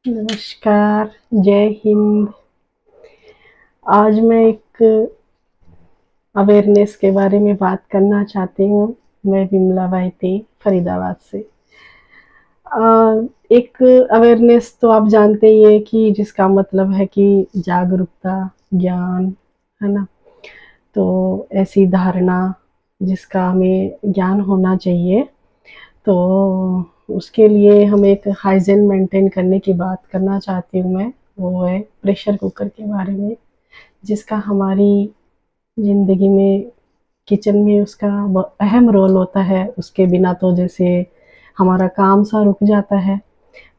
नमस्कार, जय हिंद। आज मैं एक अवेयरनेस के बारे में बात करना चाहती हूँ। मैं विमला बाईती फरीदाबाद से। एक अवेयरनेस तो आप जानते ही हैं कि जिसका मतलब है कि जागरूकता, ज्ञान, है ना? तो ऐसी धारणा जिसका हमें ज्ञान होना चाहिए, तो उसके लिए हम एक हाइजीन मेंटेन करने की बात करना चाहती हूँ मैं। वो है प्रेशर कुकर के बारे में, जिसका हमारी ज़िंदगी में, किचन में उसका अहम रोल होता है। उसके बिना तो जैसे हमारा काम सा रुक जाता है।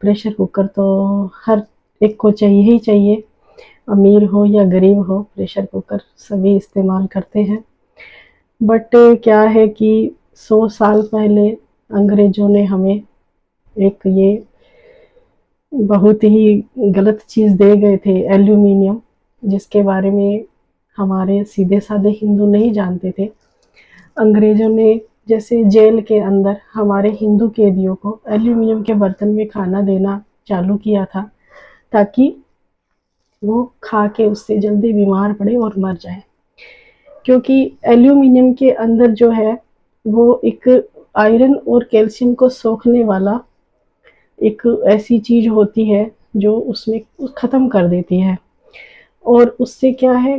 प्रेशर कुकर तो हर एक को चाहिए ही चाहिए, अमीर हो या गरीब हो, प्रेशर कुकर सभी इस्तेमाल करते हैं। बट क्या है कि 100 साल पहले अंग्रेज़ों ने हमें एक ये बहुत ही गलत चीज़ दे गए थे, एल्यूमीनियम, जिसके बारे में हमारे सीधे-साधे हिंदू नहीं जानते थे। अंग्रेज़ों ने जैसे जेल के अंदर हमारे हिंदू कैदियों को एल्यूमीनियम के बर्तन में खाना देना चालू किया था, ताकि वो खा के उससे जल्दी बीमार पड़े और मर जाए। क्योंकि एल्यूमीनियम के अंदर जो है, वो एक आयरन और कैल्शियम को सोखने वाला एक ऐसी चीज़ होती है जो उसमें ख़त्म कर देती है। और उससे क्या है,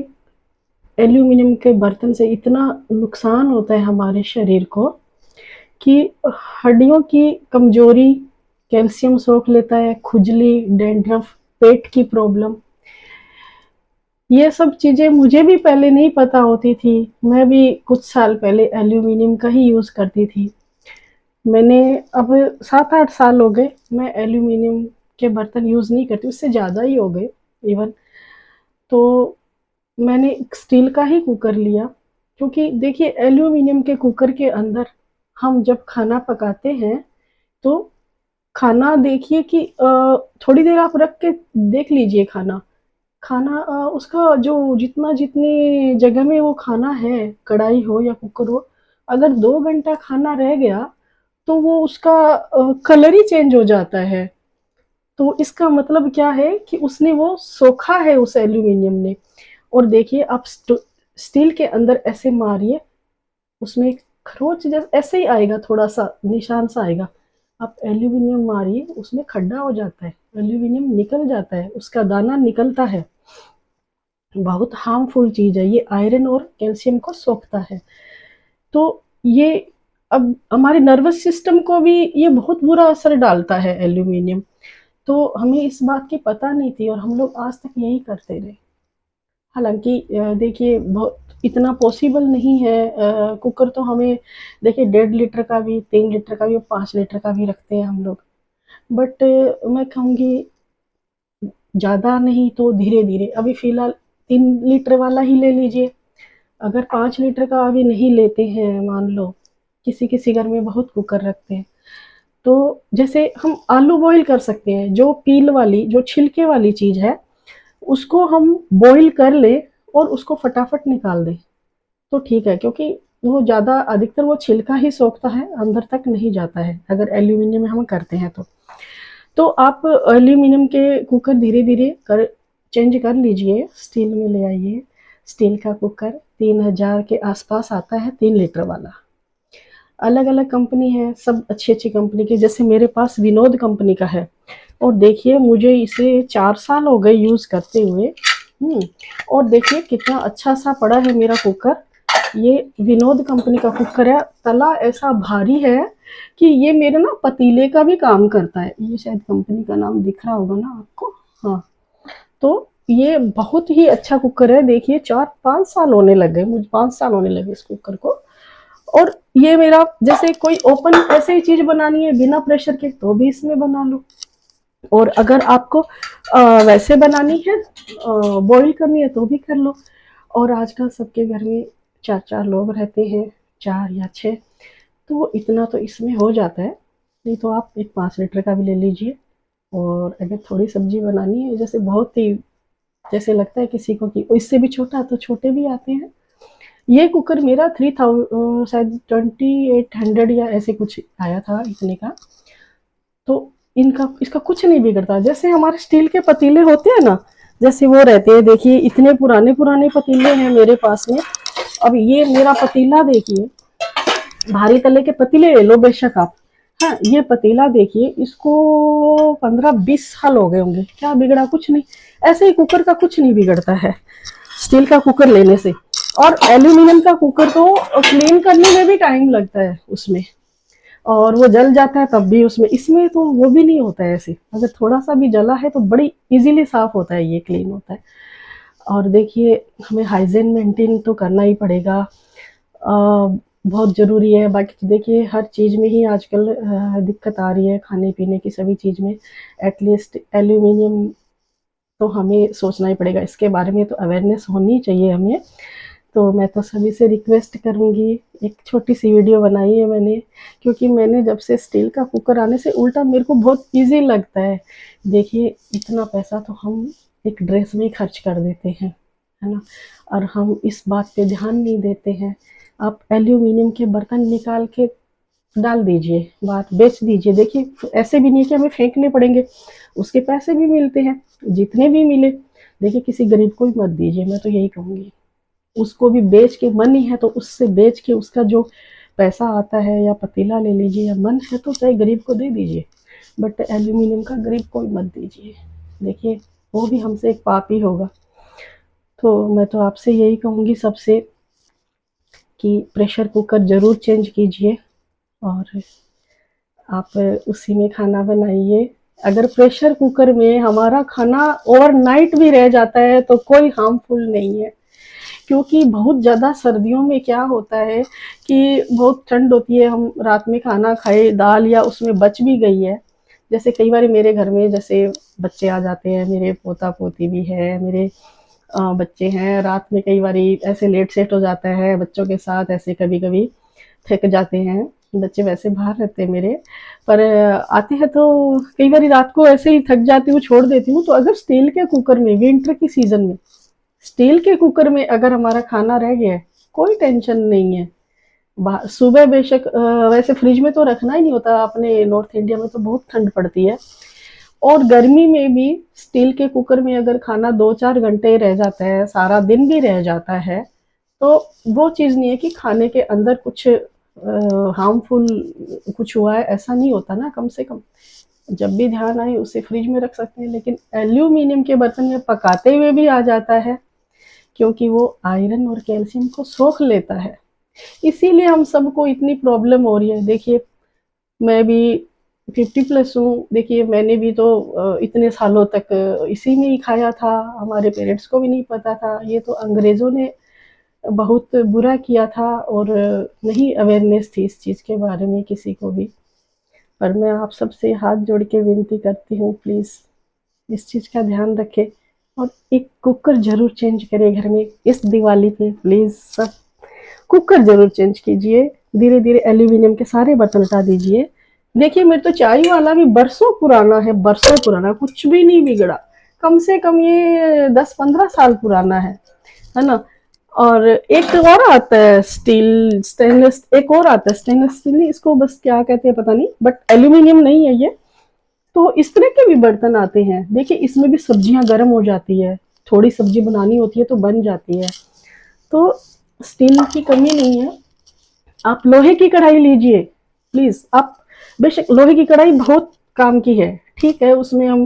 एल्यूमीनियम के बर्तन से इतना नुकसान होता है हमारे शरीर को कि हड्डियों की कमज़ोरी, कैल्शियम सोख लेता है, खुजली, डैंड्रफ, पेट की प्रॉब्लम, ये सब चीज़ें मुझे भी पहले नहीं पता होती थी। मैं भी कुछ साल पहले एल्यूमीनियम का ही यूज़ करती थी। मैंने अब 7-8 साल हो गए मैं एल्यूमीनियम के बर्तन यूज़ नहीं करती, उससे ज़्यादा ही हो गए इवन। तो मैंने एक स्टील का ही कुकर लिया, क्योंकि देखिए एल्यूमीनियम के कुकर के अंदर हम जब खाना पकाते हैं, तो खाना देखिए कि थोड़ी देर आप रख के देख लीजिए खाना। खाना उसका जो जितनी जगह में वो खाना है, कढ़ाई हो या कुकर हो, अगर 2 घंटा खाना रह गया, तो वो उसका कलर ही चेंज हो जाता है। तो इसका मतलब क्या है कि उसने वो सोखा है उस एल्यूमीनियम ने। और देखिए आप स्टील के अंदर ऐसे मारिए, उसमें एक खरोच जैसा ऐसे ही आएगा, थोड़ा-सा निशान सा आएगा। आप एल्यूमीनियम मारिए, उसमें खड्डा हो जाता है, एल्यूमीनियम निकल जाता है, उसका दाना निकलता है। बहुत हार्मफुल चीज़ है, ये आयरन और कैल्शियम को सोखता है। तो ये अब हमारे नर्वस सिस्टम को भी ये बहुत बुरा असर डालता है एल्यूमीनियम। तो हमें इस बात की पता नहीं थी और हम लोग आज तक यही करते रहे। हालाँकि देखिए इतना पॉसिबल नहीं है। कुकर तो हमें देखिए 1.5 लीटर का भी, 3 लीटर का भी और 5 लीटर का भी रखते हैं हम लोग। बट मैं कहूँगी ज़्यादा नहीं तो धीरे-धीरे, अभी फ़िलहाल 3 लीटर वाला ही ले लीजिए। अगर 5 लीटर का अभी नहीं लेते हैं, मान लो किसी-किसी घर में बहुत कुकर रखते हैं, तो जैसे हम आलू बॉयल कर सकते हैं, जो पील वाली, जो छिलके वाली चीज़ है, उसको हम बॉयल कर लें और उसको फटाफट निकाल दें, तो ठीक है, क्योंकि वो ज़्यादा अधिकतर वो छिलका ही सोखता है, अंदर तक नहीं जाता है, अगर एल्यूमीनियम में हम करते हैं तो। तो आप एल्यूमीनियम के कुकर धीरे-धीरे कर चेंज कर लीजिए, स्टील में ले आइए। स्टील का कुकर 3000 के आस-पास आता है, 3 लीटर वाला। अलग-अलग कंपनी है, सब अच्छी-अच्छी कंपनी के, जैसे मेरे पास विनोद कंपनी का है और देखिए मुझे इसे 4 साल हो गए यूज़ करते हुए। हुँ, और देखिए कितना अच्छा-सा पड़ा है मेरा कुकर। ये विनोद कंपनी का कुकर है, तला ऐसा भारी है कि ये मेरे ना पतीले का भी काम करता है। ये शायद कंपनी का नाम दिख रहा होगा ना आपको? हाँ, तो ये बहुत ही अच्छा कुकर है। देखिए 4-5 साल होने लग गए, मुझे 5 साल होने लगे इस कुकर को। और ये मेरा, जैसे कोई ओपन ऐसे ही चीज़ बनानी है बिना प्रेशर के, तो भी इसमें बना लो। और अगर आपको वैसे बनानी है, बॉईल करनी है, तो भी कर लो। और आजकल सबके घर में 4-4 लोग रहते हैं, 4 या 6, तो इतना तो इसमें हो जाता है। नहीं तो आप एक 5 लीटर का भी ले लीजिए। और अगर थोड़ी सब्ज़ी बनानी है, जैसे बहुत ही, जैसे लगता है किसी को कि इससे भी छोटा, तो छोटे भी आते हैं। ये कुकर मेरा शायद 2800 या ऐसे कुछ आया था इतने का। तो इसका कुछ नहीं बिगड़ता। जैसे हमारे स्टील के पतीले होते हैं ना, जैसे वो रहते हैं, देखिए इतने पुराने पुराने पतीले हैं मेरे पास में। अब ये मेरा पतीला देखिए, भारी तले के पतीले ले लो बेशक आप, हाँ ये पतीला देखिए, इसको 15-20 साल हो गए होंगे, क्या बिगड़ा? कुछ नहीं। ऐसे ही कुकर का कुछ नहीं बिगड़ता है स्टील का कुकर लेने से। और एल्यूमिनियम का कुकर तो क्लीन करने में भी टाइम लगता है उसमें, और वो जल जाता है तब भी उसमें, इसमें तो वो भी नहीं होता है ऐसे। अगर थोड़ा सा भी जला है तो बड़ी इजीली साफ होता है, ये क्लीन होता है। और देखिए हमें हाइजीन मेंटेन तो करना ही पड़ेगा, बहुत ज़रूरी है। बाकी तो देखिए हर चीज़ में ही आजकल दिक्कत आ रही है, खाने पीने की सभी चीज़ में। एटलीस्ट एल्यूमिनियम तो हमें सोचना ही पड़ेगा, इसके बारे में तो अवेयरनेस होनी चाहिए हमें। तो मैं तो सभी से रिक्वेस्ट करूँगी, एक छोटी सी वीडियो बनाई है मैंने, क्योंकि मैंने जब से स्टील का कुकर आने से उल्टा मेरे को बहुत ईजी लगता है। देखिए इतना पैसा तो हम एक ड्रेस में खर्च कर देते हैं, है ना, और हम इस बात पे ध्यान नहीं देते हैं। आप एल्यूमिनियम के बर्तन निकाल के डाल दीजिए, बात बेच दीजिए। देखिए ऐसे भी नहीं है कि हमें फेंकने पड़ेंगे, उसके पैसे भी मिलते हैं, जितने भी मिले। देखिए किसी गरीब को भी मत दीजिए, मैं तो यही कहूँगी। उसको भी बेच के, मन ही है तो उससे बेच के उसका जो पैसा आता है, या पतीला ले लीजिए, या मन है तो चाहे गरीब को दे दीजिए, बट एल्यूमिनियम का गरीब को भी मत दीजिए। देखिए वो भी हमसे एक पाप ही होगा। तो मैं तो आपसे यही कहूँगी सबसे कि प्रेशर कुकर ज़रूर चेंज कीजिए, और आप उसी में खाना बनाइए। अगर प्रेशर कुकर में हमारा खाना ओवरनाइट भी रह जाता है तो कोई हार्मफुल नहीं है, क्योंकि बहुत ज़्यादा सर्दियों में क्या होता है कि बहुत ठंड होती है, हम रात में खाना खाए दाल या उसमें बच भी गई है। जैसे कई बार मेरे घर में जैसे बच्चे आ जाते हैं, मेरे पोता पोती भी है, मेरे बच्चे हैं, रात में कई बार ऐसे लेट सेट हो जाता है बच्चों के साथ, ऐसे कभी कभी थक जाते हैं बच्चे, वैसे बाहर रहते हैं मेरे, पर आते हैं तो कई बार रात को ऐसे ही थक जाती हूँ, छोड़ देती हूँ। तो अगर स्टील के कुकर में विंटर की सीजन में स्टील के कुकर में अगर हमारा खाना रह गया है, कोई टेंशन नहीं है। सुबह बेशक वैसे फ्रिज में तो रखना ही नहीं होता, अपने नॉर्थ इंडिया में तो बहुत ठंड पड़ती है, और गर्मी में भी स्टील के कुकर में अगर खाना 2-4 घंटे रह जाता है, सारा दिन भी रह जाता है, तो वो चीज़ नहीं है कि खाने के अंदर कुछ हार्मफुल कुछ हुआ है, ऐसा नहीं होता ना। कम से कम जब भी ध्यान आए उसे फ्रिज में रख सकते हैं, लेकिन एल्यूमिनियम के बर्तन में पकाते हुए भी आ जाता है, क्योंकि वो आयरन और कैल्शियम को सोख लेता है, इसीलिए हम सबको इतनी प्रॉब्लम हो रही है। देखिए मैं भी 50+ हूँ, देखिए मैंने भी तो इतने सालों तक इसी में ही खाया था, हमारे पेरेंट्स को भी नहीं पता था। ये तो अंग्रेज़ों ने बहुत बुरा किया था, और नहीं अवेयरनेस थी इस चीज़ के बारे में किसी को भी। पर मैं आप सबसे हाथ जोड़ के विनती करती हूँ, प्लीज़ इस चीज़ का ध्यान रखें, और एक कुकर ज़रूर चेंज करें घर में इस दिवाली पे। प्लीज़ सब कुकर ज़रूर चेंज कीजिए, धीरे धीरे एल्यूमिनियम के सारे बर्तन हटा दीजिए। देखिए मेरे तो चाय वाला भी बरसों पुराना है, बरसों पुराना, कुछ भी नहीं बिगड़ा, कम से कम ये 10-15 साल पुराना है ना। और एक और आता है स्टील स्टेनलेस, एक और आता है स्टेनलेस स्टील, नहीं इसको बस क्या कहते हैं पता नहीं, बट एल्यूमिनियम नहीं है ये। तो इस तरह के भी बर्तन आते हैं। देखिए इसमें भी सब्जियां गर्म हो जाती है, थोड़ी सब्जी बनानी होती है तो बन जाती है। तो स्टील की कमी नहीं है, आप लोहे की कढ़ाई लीजिए प्लीज़। आप बेशक लोहे की कढ़ाई बहुत काम की है, ठीक है, उसमें हम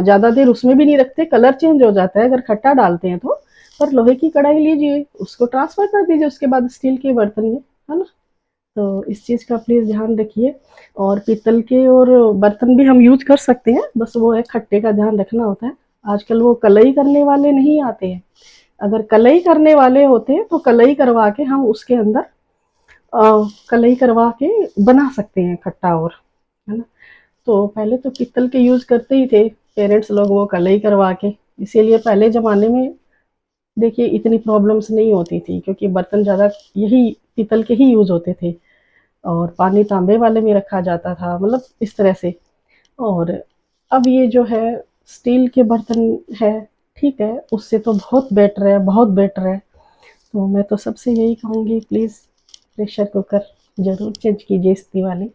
ज़्यादा देर उसमें भी नहीं रखते, कलर चेंज हो जाता है अगर खट्टा डालते हैं तो। पर लोहे की कढ़ाई लीजिए, उसको ट्रांसफ़र कर दीजिए उसके बाद स्टील के बर्तन में, है ना। तो इस चीज़ का प्लीज़ ध्यान रखिए। और पीतल के और बर्तन भी हम यूज कर सकते हैं, बस वो है खट्टे का ध्यान रखना होता है। आजकल वो कलई करने वाले नहीं आते हैं, अगर कलई करने वाले होते हैं तो कलई करवा के हम उसके अंदर कलई करवा के बना सकते हैं खट्टा, और है ना। तो पहले तो पीतल के यूज़ करते ही थे पेरेंट्स लोग, वो कलई करवा के, इसीलिए पहले ज़माने में देखिए इतनी प्रॉब्लम्स नहीं होती थी, क्योंकि बर्तन ज़्यादा यही पीतल के ही यूज़ होते थे, और पानी तांबे वाले में रखा जाता था, मतलब इस तरह से। और अब ये जो है स्टील के बर्तन है, ठीक है, उससे तो बहुत बेटर है, बहुत बेटर है। तो मैं तो सबसे यही कहूँगी, प्लीज़ प्रेशर कुकर ज़रूर चेंज कीजिए इस दिवाली।